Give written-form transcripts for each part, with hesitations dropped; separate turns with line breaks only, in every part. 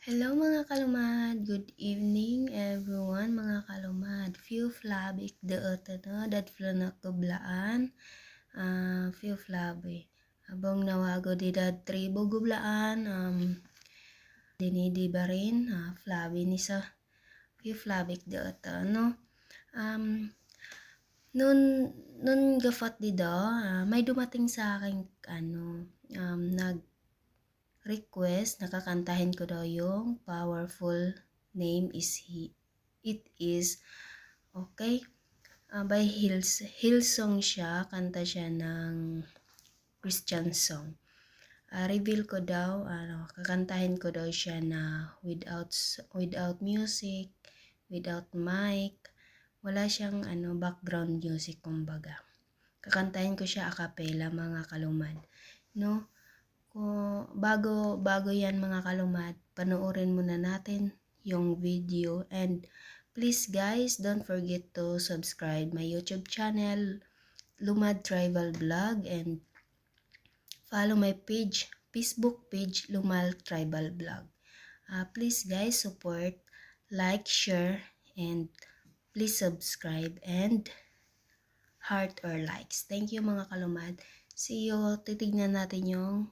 Hello mga kalumad, good evening everyone mga kalumad. Few flabik deot no, dat flanak gublaan. Few flabi. Abong nawago di dad tribo gublaan. Dinidi ba rin, flabi ni sa few flabik deot no. Nun gafat di do, may dumating sa akin request, nakakantahin ko daw yung Powerful Name is He. It is, okay? By Hillsong siya, kanta siya ng Christian song. Reveal ko daw, kakantahin ko daw siya na without music, without mic, wala siyang background music kumbaga. Kakantahin ko siya a cappella mga kalumad, no? Bago yan mga kalumad, panoorin muna natin yung video, and please guys, don't forget to subscribe my YouTube channel, Lumad Tribal Vlog, and follow my Facebook page, Lumad Tribal Vlog. Please guys, support, like, share, and please subscribe and heart or likes. Thank you mga kalumad. See you. Titignan natin yung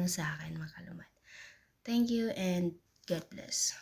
sa akin mga kalumad. Thank you and God bless.